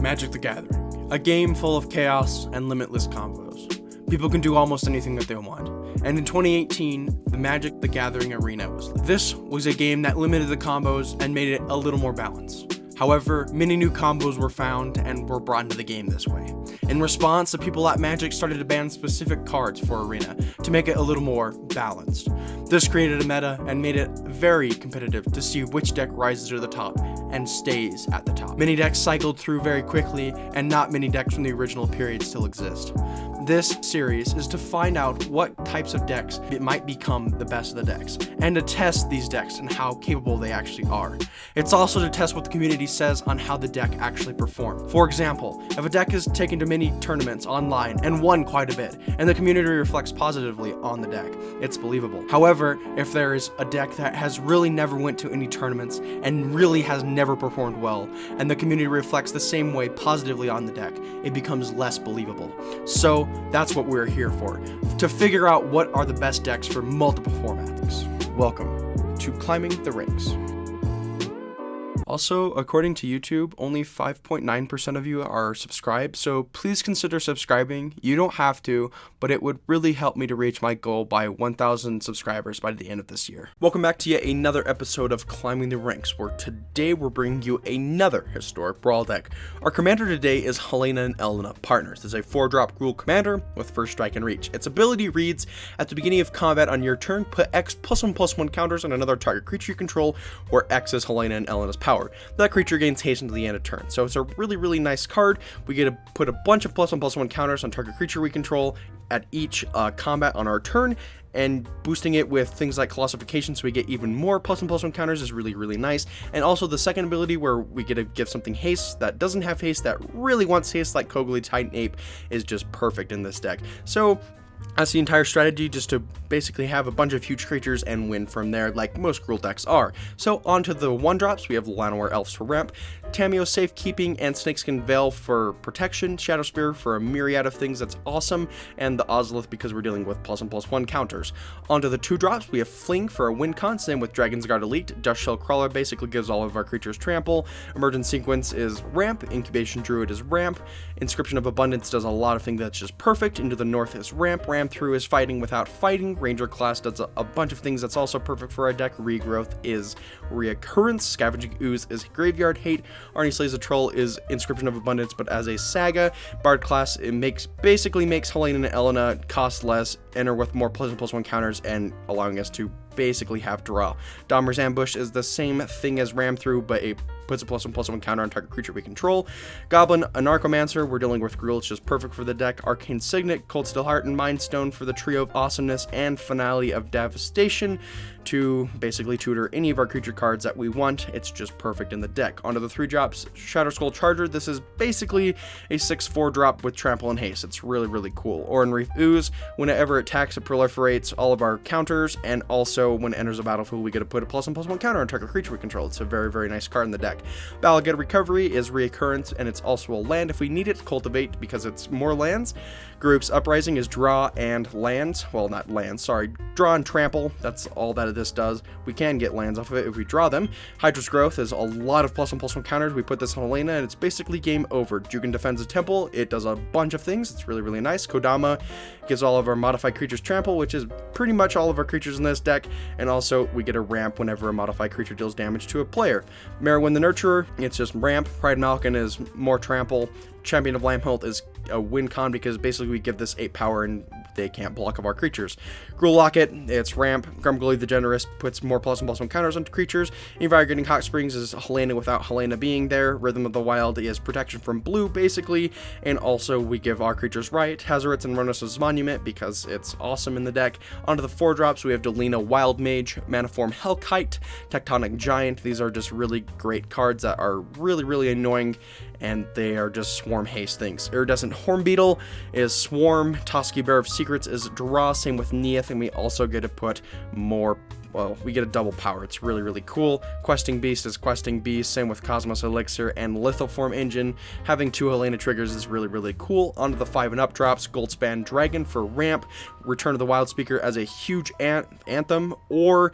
Magic the Gathering, a game full of chaos and limitless combos. People can do almost anything that they want. And in 2018, the Magic the Gathering Arena was. This was a game that limited the combos and made it a little more balanced. However, many new combos were found and were brought into the game this way. In response, the people at Magic started to ban specific cards for Arena to make it a little more balanced. This created a meta and made it very competitive to see which deck rises to the top and stays at the top. Many decks cycled through very quickly, and not many decks from the original period still exist. This series is to find out what types of decks it might become the best of the decks, and to test these decks and how capable they actually are. It's also to test what the community says on how the deck actually performed. For example, if a deck is taken to many tournaments online and won quite a bit, and the community reflects positively on the deck, it's believable. However, if there is a deck that has really never went to any tournaments and really has never performed well, and the community reflects the same way positively on the deck, it becomes less believable. So that's what we're here for, to figure out what are the best decks for multiple formats. Welcome to Climbing the Ranks. Also, according to YouTube, only 5.9% of you are subscribed, so please consider subscribing. You don't have to, but it would really help me to reach my goal by 1,000 subscribers by the end of this year. Welcome back to yet another episode of Climbing the Ranks, where today we're bringing you another historic Brawl deck. Our commander today is Halana and Alena, partners. It's a 4-drop Gruul commander with first strike and reach. Its ability reads, at the beginning of combat on your turn, put X +1/+1 counters on another target creature you control, where X is Halana and Alena's power. That creature gains haste until the end of turn. So it's a really nice card. We get to put a bunch of +1/+1 counters on target creature we control at each combat on our turn, and boosting it with things like Colossification so we get even more +1/+1 counters is really nice. And also the second ability where we get to give something haste that doesn't have haste that really wants haste, like Kogli Titan Ape, is just perfect in this deck. So that's the entire strategy, just to basically have a bunch of huge creatures and win from there, like most Gruul decks are. So on to the 1-drops, we have Llanowar Elves for ramp, Tamiyo Safekeeping, and Snakeskin Veil for protection, Shadow Spear for a myriad of things that's awesome, and the Ozolith because we're dealing with +1/+1 counters. On to the 2-drops, we have Fling for a win con, same with Dragon's Guard Elite, Dust Shell Crawler basically gives all of our creatures trample, Emergent Sequence is ramp, Incubation Druid is ramp, Inscription of Abundance does a lot of things that's just perfect, Into the North is ramp, Ram Through is fighting without fighting, Ranger Class does a bunch of things that's also perfect for our deck, Regrowth is reoccurrence, Scavenging Ooze is Graveyard Hate, Arnie Slays the Troll is Inscription of Abundance but as a saga, Bard Class it basically makes Halana and Alena cost less, enter with more +1/+1 counters, and allowing us to basically have draw. Dahmer's Ambush is the same thing as Ram Through, but it puts a +1/+1 counter on target creature we control. Goblin, a Narcomancer, we're dealing with Gruul, it's just perfect for the deck. Arcane Signet, Cold Steel Heart, and Mind Stone for the trio of awesomeness, and Finale of Devastation to basically tutor any of our creature cards that we want. It's just perfect in the deck. Onto the 3-drops, Shadow Skull Charger, this is basically a 6/4 drop with Trample and Haste. It's really cool. Oran Reef Ooze, whenever it attacks, it proliferates all of our counters, and also when it enters a battlefield, we get to put a +1/+1 counter on target creature we control. It's a very nice card in the deck. Balagate Recovery is reoccurrence, and it's also a land if we need it. Cultivate because it's more lands. Garruk's Uprising is draw and lands. Well, not lands, sorry. Draw and trample. That's all that this does. We can get lands off of it if we draw them. Hydra's Growth is a lot of +1/+1 counters. We put this on Alena, and it's basically game over. Jukin defends a temple. It does a bunch of things. It's really nice. Kodama gives all of our modified creatures trample, which is pretty much all of our creatures in this deck. And also, we get a ramp whenever a modified creature deals damage to a player. Merowyn the Nurturer, it's just ramp. Pride Malkin is more trample. Champion of Lamholt is a win con because basically we give this 8 power and they can't block of our creatures. Gruul Locket, it's ramp. Grumgully the Generous puts more +1/+1 counters onto creatures. Invigorating Hot Springs is Halana without Halana being there. Rhythm of the Wild is protection from blue basically, and also we give our creatures right. Hazoret's and Ronos' Monument because it's awesome in the deck. Onto the 4-drops, we have Delina Wild Mage, Manaform Hellkite, Tectonic Giant. These are just really great cards that are really annoying, and they are just swarm haste things. Iridescent Hornbeetle is swarm. Toski Bear of Secrets is draw, same with Neath, and we also get to put more, well, we get a double power. It's really cool. Questing Beast is Questing Beast, same with Cosmos Elixir and Lithoform Engine. Having 2 Halana triggers is really cool. Onto the 5 and up drops, Goldspan Dragon for ramp, Return of the Wild Speaker as a huge anthem, or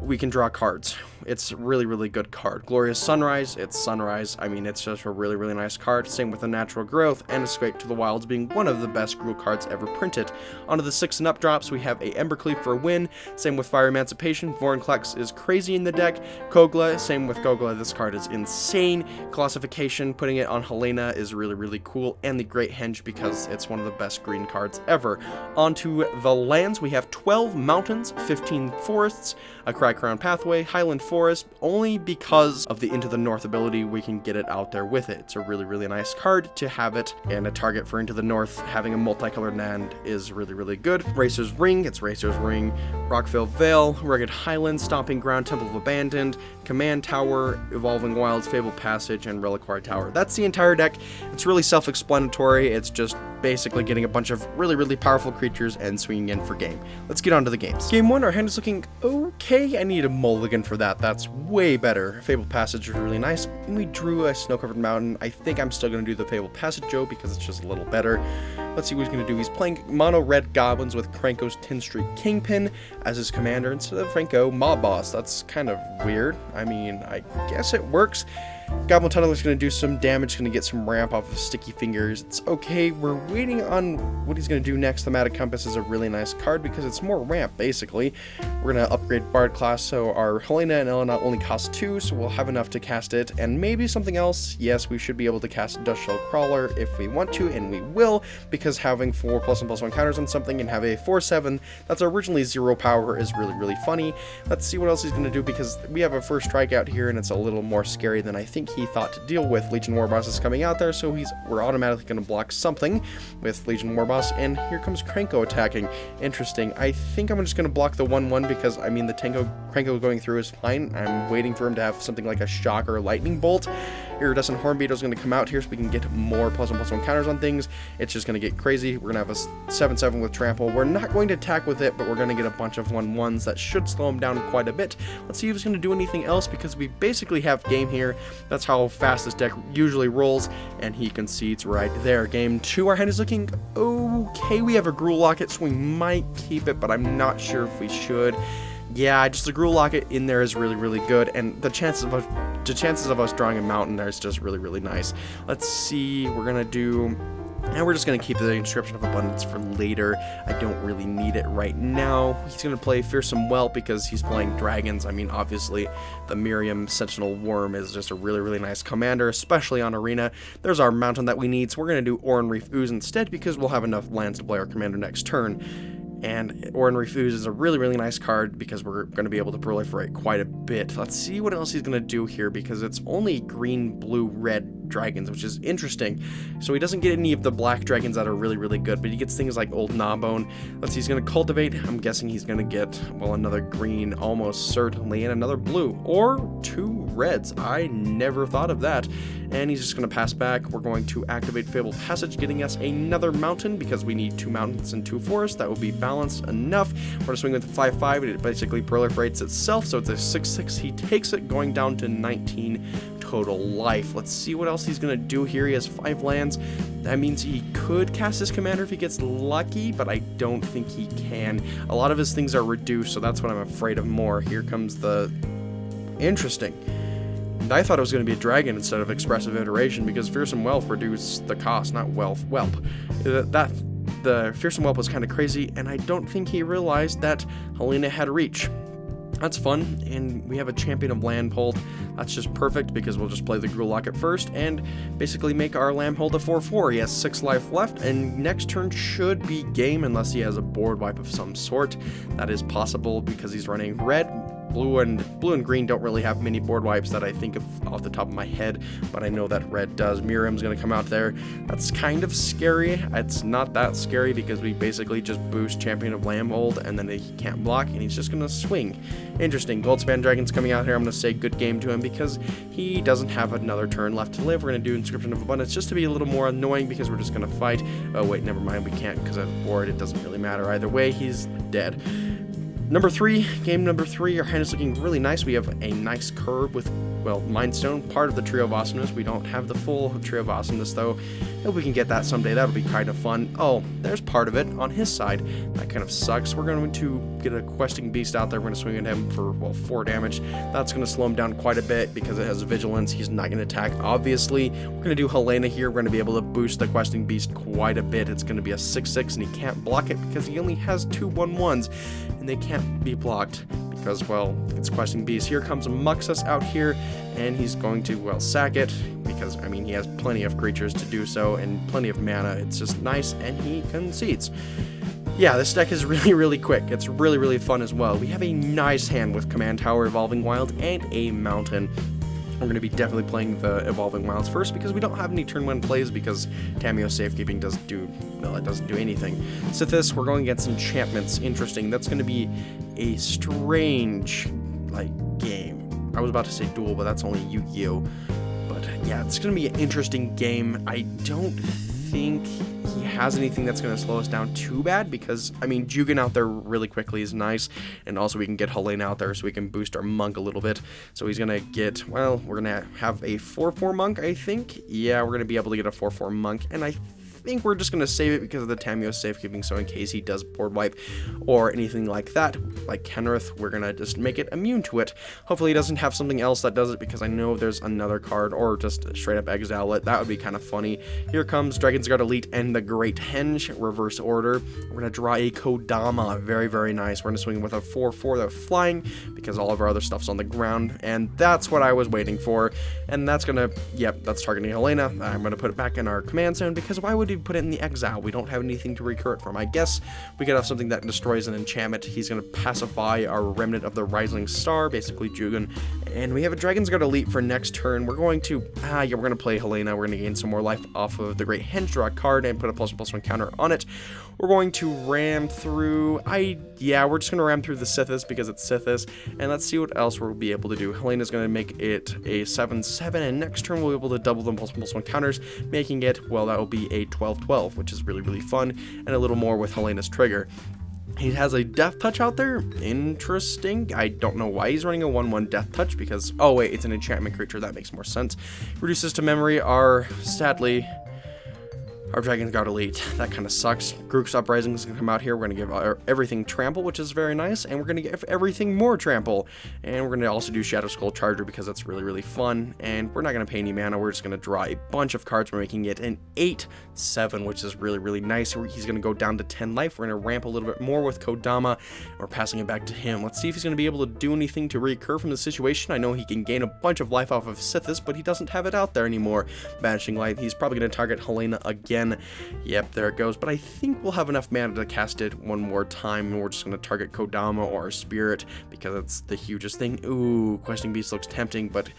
we can draw cards. it's really, really good card. Glorious Sunrise, it's Sunrise. I mean, it's just a really, really nice card. Same with the Natural Growth and Escape to the Wilds being one of the best Gruul cards ever printed. Onto the 6 and up drops, we have a Embercleave for a win. Same with Fire Emancipation. Vorinclex is crazy in the deck. Kogla, same with Kogla. This card is insane. Classification, putting it on Halana is really, really cool. And the Great Henge because it's one of the best green cards ever. Onto the lands, we have 12 mountains, 15 forests, a Cry-Crown Pathway, Highland Forest, only because of the Into the North ability, we can get it out there with it. It's a really, really nice card to have it, and a target for Into the North, having a multicolored land is really, really good. Racer's Ring, it's Racer's Ring, Rockville Vale, Rugged Highlands, Stomping Ground, Temple of Abandoned, Command Tower, Evolving Wilds, Fabled Passage, and Reliquary Tower. That's the entire deck. It's really self-explanatory. It's just basically getting a bunch of really, really powerful creatures and swinging in for game. Let's get on to the games. Game 1, our hand is looking okay. I need a mulligan for that. That's way better. Fabled Passage is really nice. And we drew a snow-covered mountain. I think I'm still going to do the Fabled Passage, Joe, because it's just a little better. Let's see what he's going to do. He's playing mono red goblins with Krenko's Tin Street Kingpin as his commander instead of Franco Mob Boss. That's kind of weird. I mean, I guess it works. Goblin Tunneler's going to do some damage, going to get some ramp off of Sticky Fingers. It's okay. We're waiting on what he's going to do next. Thematic Compass is a really nice card because it's more ramp, basically. We're going to upgrade Bard class, so our Halana and Alena only cost 2, so we'll have enough to cast it. And maybe something else. Yes, we should be able to cast Dust Shell Crawler if we want to, and we will, because having 4 +1/+1 counters on something and have a 4/7 that's originally 0 power is really, really funny. Let's see what else he's going to do, because we have a first strikeout here, and it's a little more scary than I think he thought to deal with. Legion Warboss is coming out there, so we're automatically going to block something with Legion Warboss, and here comes Krenko attacking. Interesting. I think I'm just going to block the 1/1 because, I mean, the Krenko going through is fine. I'm waiting for him to have something like a Shock or Lightning Bolt. Iridescent Hornbeetle is going to come out here so we can get more +1/+1 counters on things. It's just going to get crazy. We're going to have a 7/7 with Trample. We're not going to attack with it, but we're going to get a bunch of 1/1s that should slow him down quite a bit. Let's see if he's going to do anything else, because we basically have game here. That's how fast this deck usually rolls, and he concedes right there. Game 2, our hand is looking okay. We have a Gruul Locket, so we might keep it, but I'm not sure if we should. Yeah, just the Gruul Locket in there is really, really good, and the chances of us drawing a mountain there is just really, really nice. Let's see, we're gonna do, and we're just gonna keep the Inscription of Abundance for later. I don't really need it right now. He's gonna play Fearsome Whelp because he's playing dragons. I mean, obviously, the Miriam Sentinel Worm is just a really, really nice commander, especially on Arena. There's our mountain that we need, so we're gonna do Oran Reef Ooze instead because we'll have enough lands to play our commander next turn. And Oran Reef Ooze is a really, really nice card because we're going to be able to proliferate quite a bit. Let's see what else he's going to do here, because it's only green, blue, red dragons, which is interesting. So he doesn't get any of the black dragons that are really, really good, but he gets things like Old Gnawbone. Let's see, he's going to Cultivate. I'm guessing he's going to get, well, another green, almost certainly, and another blue, or 2 reds. I never thought of that. And he's just going to pass back. We're going to activate Fabled Passage, getting us another mountain because we need 2 mountains and 2 forests. That will be balanced enough. We're going to swing with the 5/5. It basically proliferates itself, so it's a 6/6. He takes it, going down to 19 total life. Let's see what else he's going to do here. He has 5 lands. That means he could cast his commander if he gets lucky, but I don't think he can. A lot of his things are reduced, so that's what I'm afraid of more. Here comes the... Interesting. I thought it was going to be a dragon instead of Expressive Iteration, because Fearsome Whelp reduced the cost, not Whelp. The Fearsome Whelp was kind of crazy, and I don't think he realized that Halana had reach. That's fun, and we have a Champion of Landhold. That's just perfect, because we'll just play the Gruul Locket first, and basically make our Landhold a 4/4. He has 6 life left, and next turn should be game, unless he has a board wipe of some sort. That is possible, because he's running red. Blue and green don't really have many board wipes that I think of off the top of my head, but I know that red does. Miriam's going to come out there. That's kind of scary. It's not that scary because we basically just boost Champion of Landhold, and then he can't block, and he's just going to swing. Interesting. Goldspan Dragon's coming out here. I'm going to say good game to him because he doesn't have another turn left to live. We're going to do Inscription of Abundance just to be a little more annoying because we're just going to fight. Oh, wait, never mind. We can't because of the board. It doesn't really matter either way. He's dead. Game number 3, our hand is looking really nice. We have a nice curve with, well, Mind Stone, part of the Trio of Awesomeness. We don't have the full Trio of Awesomeness, though. Hope we can get that someday. That'll be kind of fun. Oh, there's part of it on his side. That kind of sucks. We're going to get a Questing Beast out there. We're going to swing at him for, well, 4 damage. That's going to slow him down quite a bit because it has Vigilance. He's not going to attack, obviously. We're going to do Halana here. We're going to be able to boost the Questing Beast quite a bit. It's going to be a 6/6, and he can't block it because he only has 2 1/1s, and they can't be blocked because, well, it's Questing Beast. Here comes Muxus out here, and he's going to, well, sack it because, I mean, he has plenty of creatures to do so and plenty of mana. It's just nice, and he concedes. Yeah, this deck is really, really quick. It's really, really fun as well. We have a nice hand with Command Tower, Evolving Wild, and a Mountain. We're going to be definitely playing the Evolving Wilds first because we don't have any turn 1 plays because Tamiyo's Safekeeping doesn't do anything. Sithis, we're going against enchantments. Interesting. That's going to be a strange, game. I was about to say duel, but that's only Yu-Gi-Oh! But yeah, it's going to be an interesting game. I don't think he has anything that's going to slow us down too bad because, I mean, Jugan out there really quickly is nice, and also we can get Halana out there so we can boost our Monk a little bit. So he's going to get, well, we're going to have a 4/4 Monk, I think. Yeah, we're going to be able to get a 4/4 Monk, and I think we're just going to save it because of the Tamiyo Safekeeping, so in case he does board wipe or anything like that, like Kenrith, we're going to just make it immune to it. Hopefully he doesn't have something else that does it because I know there's another card, or just straight up exile it. That would be kind of funny. Here comes Dragon's Guard Elite and the Great Henge, reverse order. We're going to draw a Kodama, very, very nice. We're going to swing with a 4/4 that's flying because all of our other stuff's on the ground, and that's what I was waiting for. And that's going to, yep, that's targeting Halana. I'm going to put it back in our command zone because why would he put it in the exile? We don't have anything to recur it from. I guess we could have something that destroys an enchantment. He's going to pacify our Remnant of the Rising Star, basically Jugan, and we have a Dragon's Guard Elite for next turn. We're going to, we're going to play Halana. We're going to gain some more life off of the Great Henge, draw a card, and put a +1/+1 counter on it. We're going to ram through, we're just going to ram through the Sithis because it's Sithis, and let's see what else we'll be able to do. Helena's going to make it a 7/7, and next turn we'll be able to double them +1/+1 counters, making it, well, that will be a 12/12, which is really, really fun, and a little more with Helena's trigger. He has a Death Touch out there. Interesting. I don't know why he's running a 1/1 Death Touch because, oh wait, it's an enchantment creature. That makes more sense. Reduces to memory are, sadly, our Dragon's Guard Elite. That kind of sucks. Grook's Uprising is going to come out here. We're going to give everything Trample, which is very nice, and we're going to give everything more Trample. And we're going to also do Shadow Skull Charger because that's really, really fun. And we're not going to pay any mana. We're just going to draw a bunch of cards. We're making it an 8/7, which is really, really nice. He's going to go down to 10 life. We're going to ramp a little bit more with Kodama. We're passing it back to him. Let's see if he's going to be able to do anything to recur from the situation. I know he can gain a bunch of life off of Sithis, but he doesn't have it out there anymore. Banishing Light. He's probably going to target Halana again. Yep, there it goes. But I think we'll have enough mana to cast it one more time, and we're just going to target Kodama or Spirit because it's the hugest thing. Ooh, Questing Beast looks tempting, but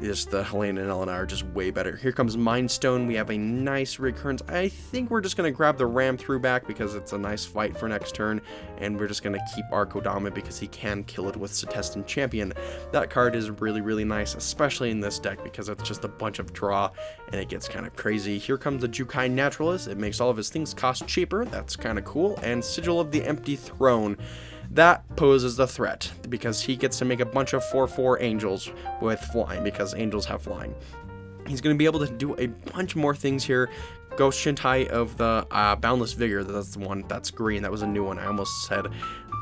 just the Halana and Alena are just way better. Here comes Mind Stone. We have a nice recurrence. I think we're just going to grab the ram through back because it's a nice fight for next turn, and we're just going to keep our Kodama because he can kill it with Setestan Champion. That card is really, really nice, especially in this deck because it's just a bunch of draw, and it gets kind of crazy. Here comes the Jukai Naturalist. It makes all of his things cost cheaper. That's kind of cool. And Sigil of the Empty Throne. That poses a threat because he gets to make a bunch of 4/4 angels with flying because angels have flying. He's going to be able to do a bunch more things here. Ghost Shintai of the Boundless Vigor, that's the one that's green. That was a new one. I almost said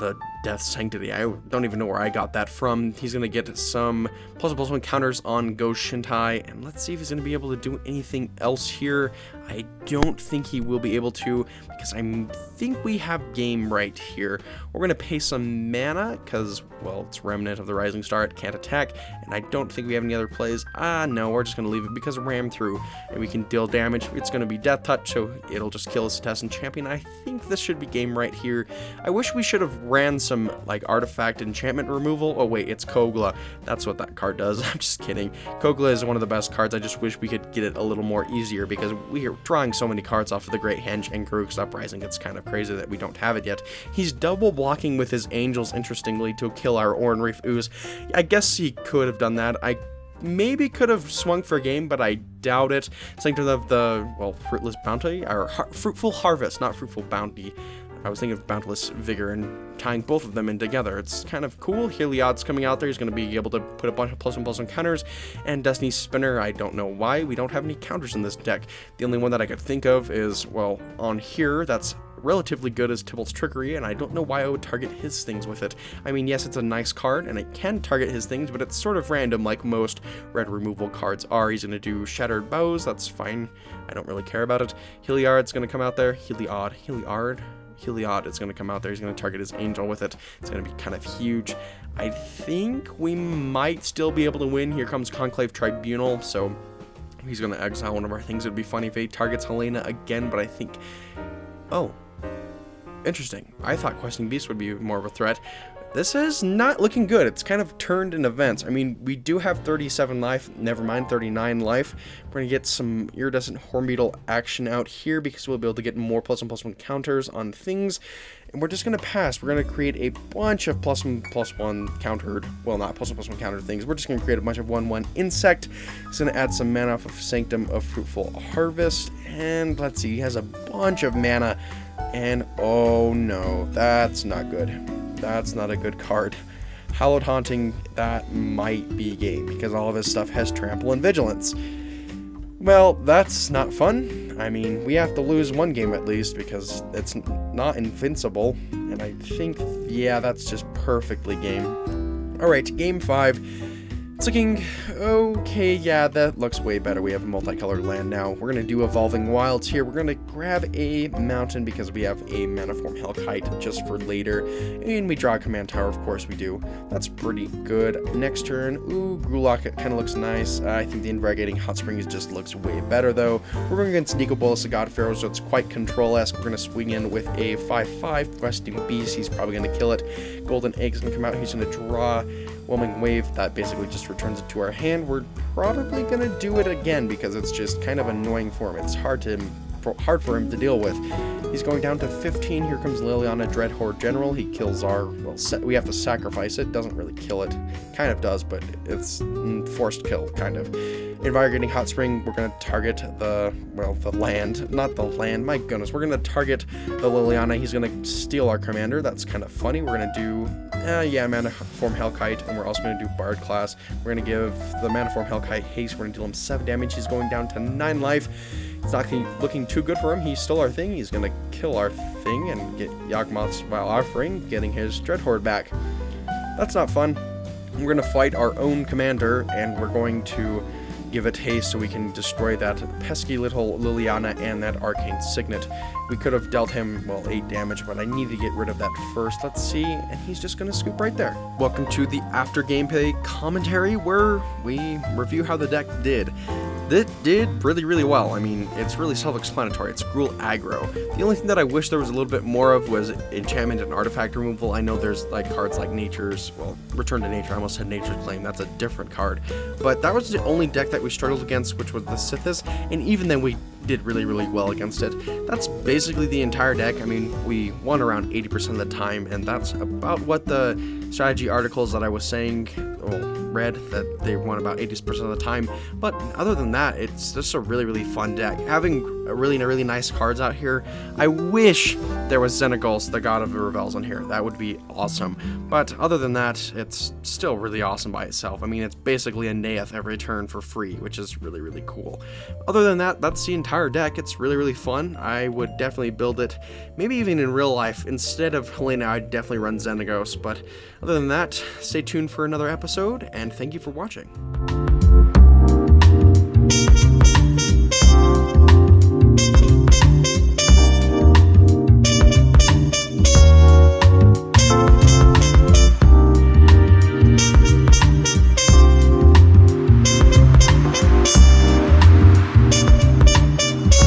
the Death Sanctity. I don't even know where I got that from. He's going to get some +1/+1 counters on Ghost Shintai, and let's see if he's going to be able to do anything else here. I don't think he will be able to because I think we have game right here. We're going to pay some mana because, well, it's Remnant of the Rising Star. It can't attack, and I don't think we have any other plays. No, we're just going to leave it because ram through, and we can deal damage. It's going to be Death Touch, so it'll just kill a Setestan Champion. I think this should be game right here. I wish we should have ran some, artifact enchantment removal. Oh, wait, it's Kogla. That's what that card does. I'm just kidding. Kogla is one of the best cards. I just wish we could get it a little more easier because we are drawing so many cards off of the Great Henge and Grook's Uprising. It's kind of crazy that we don't have it yet. He's double blocking with his angels, interestingly, to kill our Oran Reef Ooze. I guess he could have done that. I maybe could have swung for a game, but I doubt it. Sanctum of the, Fruitless Bounty, or Fruitful Harvest, not Fruitful Bounty. I was thinking of Boundless Vigor and tying both of them in together. It's kind of cool. Heliod's coming out there. He's going to be able to put a bunch of +1/+1 counters. And Destiny's Spinner, I don't know why. We don't have any counters in this deck. The only one that I could think of is, well, on here, that's relatively good as Tybalt's Trickery, and I don't know why I would target his things with it. I mean, yes, it's a nice card, and it can target his things, but it's sort of random like most red removal cards are. He's going to do Shattered Bows, that's fine. I don't really care about it. Heliod's going to come out there. Heliod is going to come out there. He's going to target his Angel with it. It's going to be kind of huge. I think we might still be able to win. Here comes Conclave Tribunal, so he's going to exile one of our things. It would be funny if he targets Halana again, but I think... Oh. Interesting. I thought Questing Beast would be more of a threat. This is not looking good. It's kind of turned in events. I mean, we do have 37 life, never mind 39 life. We're going to get some Iridescent Hornbeetle action out here because we'll be able to get more +1/+1 counters on things. And we're just going to pass. We're going to create a bunch of +1/+1 countered, well, not +1/+1 countered things. We're just going to create a bunch of 1/1 Insect. He's going to add some mana off of Sanctum of Fruitful Harvest. And let's see, he has a bunch of mana. And oh no, that's not good. That's not a good card. Hallowed Haunting, that might be game, because all of his stuff has Trample and Vigilance. Well, that's not fun. I mean, we have to lose one game at least, because it's not invincible. And I think, yeah, that's just perfectly game. Alright, game 5. It's looking okay. Yeah, that looks way better. We have a multicolored land now. We're going to do Evolving Wilds here. We're going to grab a mountain because we have a Maniform Hellkite just for later. And we draw a command tower, of course we do. That's pretty good. Next turn, ooh, Gulak kind of looks nice. I think the Invarigating Hot Springs just looks way better, though. We're going against Nico Bolas, the God Pharaoh, so it's quite control-esque. We're going to swing in with a 5/5 Questing Beast. He's probably going to kill it. Golden Egg's going to come out. He's going to draw Whelming Wave. That basically just returns it to our hand. We're probably going to do it again because it's just kind of annoying for him. It's hard for him to deal with. He's going down to 15. Here comes Liliana, Dreadhorde General. He kills our, well, we have to sacrifice it. Doesn't really kill it. Kind of does, but it's forced kill, kind of. Invarigating Hot Spring, we're going to target the land. Not the land, my goodness. We're going to target the Liliana. He's going to steal our commander. That's kind of funny. We're going to do, Maniform Hellkite, and we're also going to do Bard class. We're going to give the Maniform Hellkite haste. We're going to deal him 7 damage. He's going down to 9 life. It's not looking too good for him. He stole our thing. He's going to kill our thing and get Yawgmoth's Vile Offering, getting his Dreadhorde back. That's not fun. We're going to fight our own commander, and we're going to give it haste so we can destroy that pesky little Liliana and that Arcane Signet. We could have dealt him, well, 8 damage, but I need to get rid of that first. Let's see, and he's just going to scoop right there. Welcome to the after gameplay commentary where we review how the deck did. That did really, really well. I mean, it's really self-explanatory. It's Gruul aggro. The only thing that I wish there was a little bit more of was enchantment and artifact removal. I know there's like cards like Nature's, well, Return to Nature. I almost said Nature's Claim. That's a different card. But that was the only deck that we struggled against, which was the Sithis, and even then we did really, really well against it. That's basically the entire deck. I mean, we won around 80% of the time, and that's about what the strategy articles that I was saying, well, read, that they won about 80% of the time. But other than that, it's just a really, really fun deck. Having really nice cards out here. I wish there was Xenagos, the God of the Revels, on here. That would be awesome. But other than that, it's still really awesome by itself. I mean, it's basically a Neath every turn for free, which is really, really cool. Other than that, that's the entire deck. It's really, really fun. I would definitely build it, maybe even in real life. Instead of Halana, I'd definitely run Xenagos. But other than that, stay tuned for another episode, and thank you for watching.